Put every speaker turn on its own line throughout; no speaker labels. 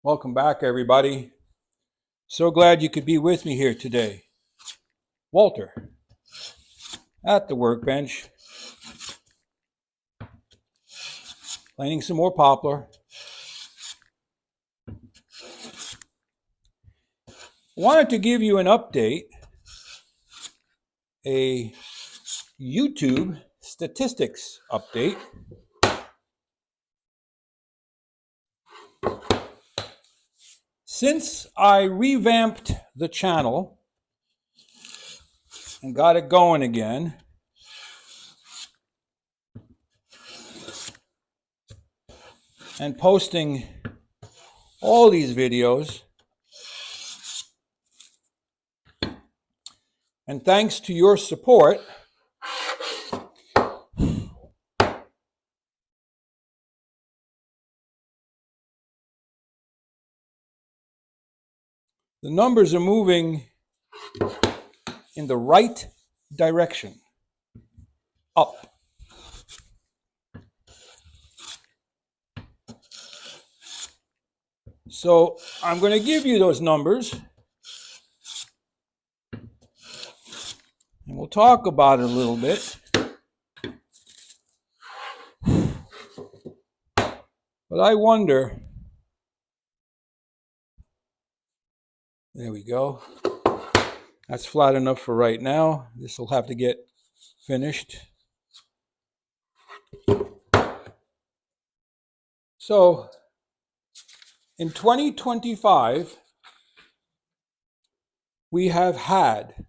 Welcome back, everybody. So glad you could be with me here today. Walter, at the workbench, planting some more poplar. Wanted to give you an update, a YouTube statistics update. Since I revamped the channel and got it going again, and posting all these videos, and thanks to your support, the numbers are moving in the right direction, up. So I'm going to give you those numbers, and we'll talk about it a little bit. But I wonder, there we go. That's flat enough for right now. This will have to get finished. So in 2025, we have had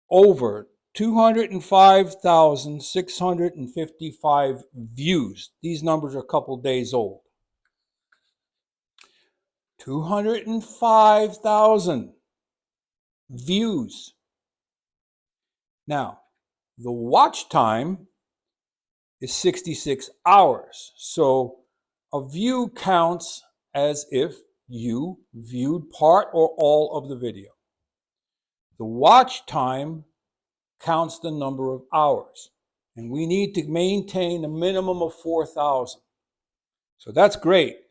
over 205,655 views. These numbers are a couple days old. 205,000 views. Now, the watch time is 66 hours. So a view counts as if you viewed part or all of the video. The watch time counts the number of hours, and we need to maintain a minimum of 4,000. So that's great.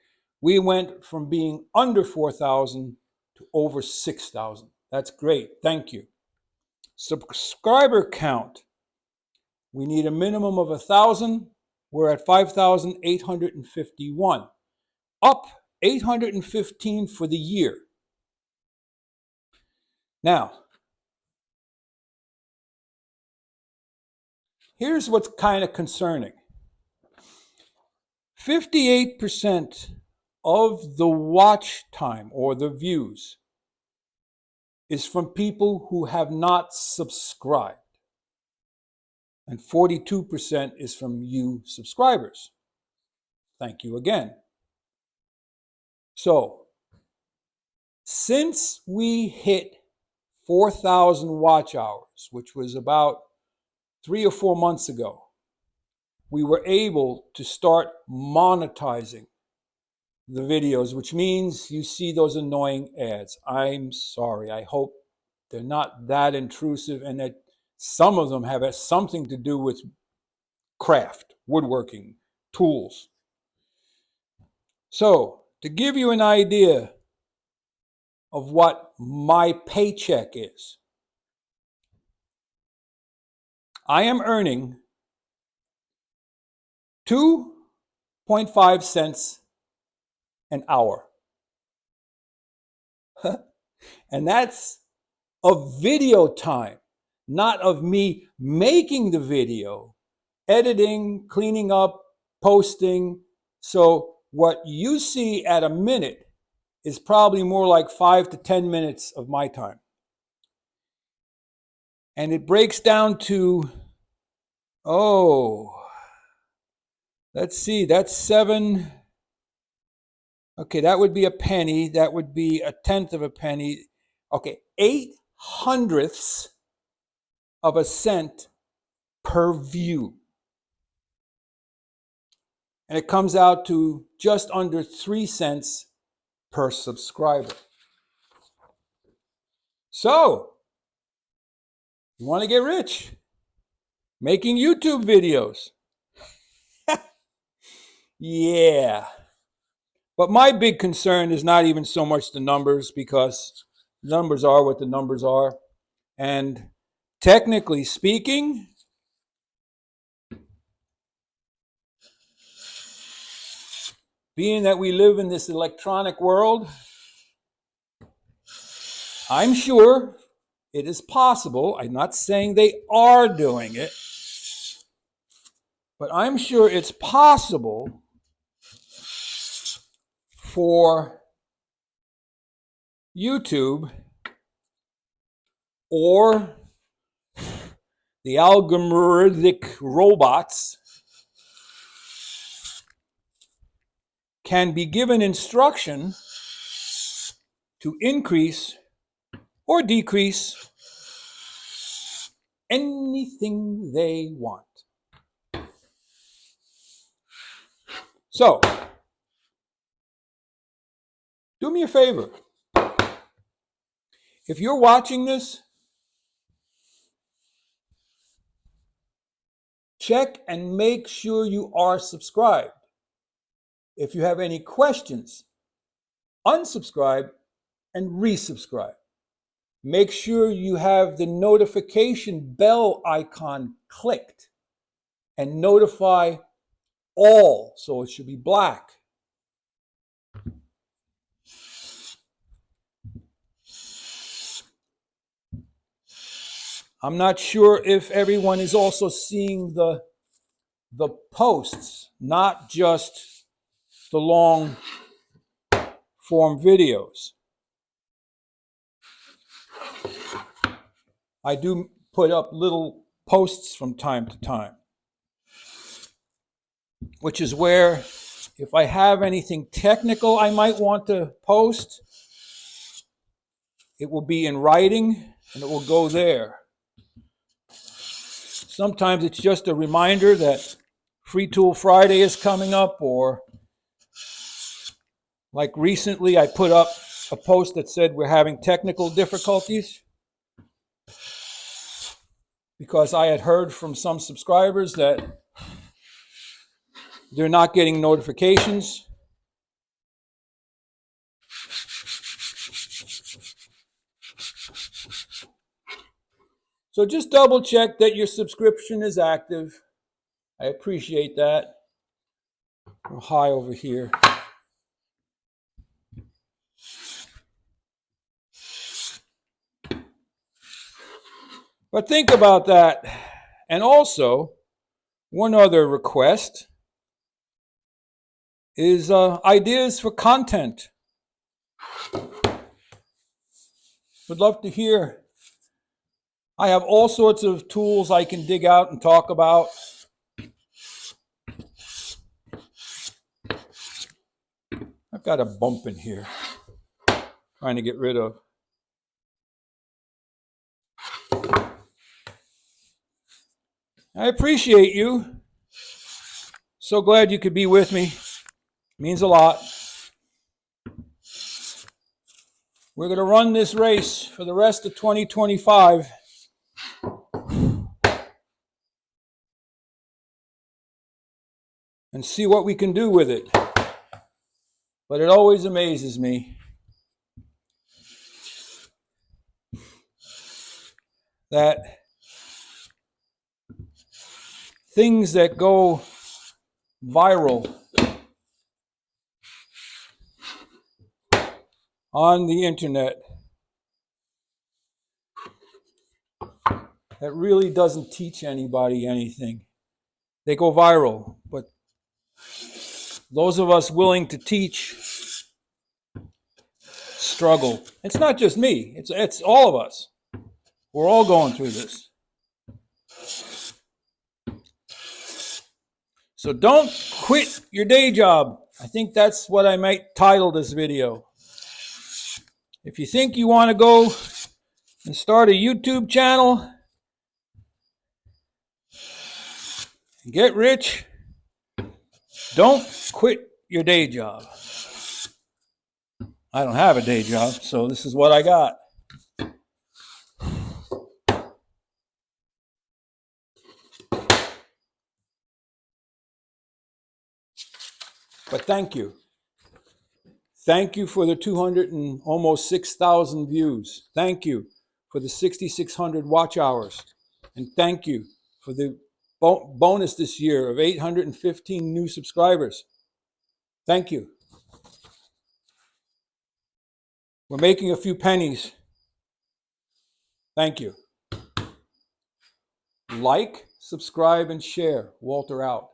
We went from being under 4,000 to over 6,000. That's great. Thank you. Subscriber count. We need a minimum of 1,000. We're at 5,851. Up 815 for the year. Now, here's what's kind of concerning. 58% of the watch time or the views is from people who have not subscribed. And 42% is from you subscribers. Thank you again. So, since we hit 4,000 watch hours, which was about 3 or 4 months ago, we were able to start monetizing the videos, which means you see those annoying ads. I'm sorry. I hope they're not that intrusive and that some of them have something to do with craft, woodworking, tools. So, to give you an idea of what my paycheck is, I am earning 2.5 cents an hour. And that's of video time, not of me making the video, editing, cleaning up, posting. So what you see at a minute is probably more like 5 to 10 minutes of my time. And it breaks down to, let's see, that's 7. Okay, that would be a penny. That would be a tenth of a penny. Okay, 8/100ths of a cent per view. And it comes out to just under 3 cents per subscriber. So, you want to get rich? Making YouTube videos. Yeah. But my big concern is not even so much the numbers, because numbers are what the numbers are. And technically speaking, being that we live in this electronic world, I'm sure it is possible. I'm not saying they are doing it, but I'm sure it's possible for YouTube or the algorithmic robots can be given instruction to increase or decrease anything they want. So, do me a favor. If you're watching this, check and make sure you are subscribed. If you have any questions, unsubscribe and resubscribe. Make sure you have the notification bell icon clicked and notify all, so it should be black. I'm not sure if everyone is also seeing the posts, not just the long form videos. I do put up little posts from time to time, which is where if I have anything technical I might want to post, it will be in writing and it will go there. Sometimes it's just a reminder that Free Tool Friday is coming up, or like recently I put up a post that said we're having technical difficulties because I had heard from some subscribers that they're not getting notifications. So just double check that your subscription is active. I appreciate that. I'm high over here. But think about that. And also, one other request is ideas for content. Would love to hear. I have all sorts of tools I can dig out and talk about. I've got a bump in here, trying to get rid of. I appreciate you. So glad you could be with me. It means a lot. We're going to run this race for the rest of 2025. And see what we can do with it. But it always amazes me that things that go viral on the internet that really doesn't teach anybody anything. They go viral, but those of us willing to teach struggle. It's not just me, it's all of us. We're all going through this. So don't quit your day job. I think that's what I might title this video. If you think you want to go and start a YouTube channel and get rich, don't quit your day job. I don't have a day job, so this is what I got. But thank you. Thank you for the 200 and almost 6,000 views. Thank you for the 6,600 watch hours. And thank you for the bonus this year of 815 new subscribers. Thank you. We're making a few pennies. Thank you. Like, subscribe, and share. Walter out.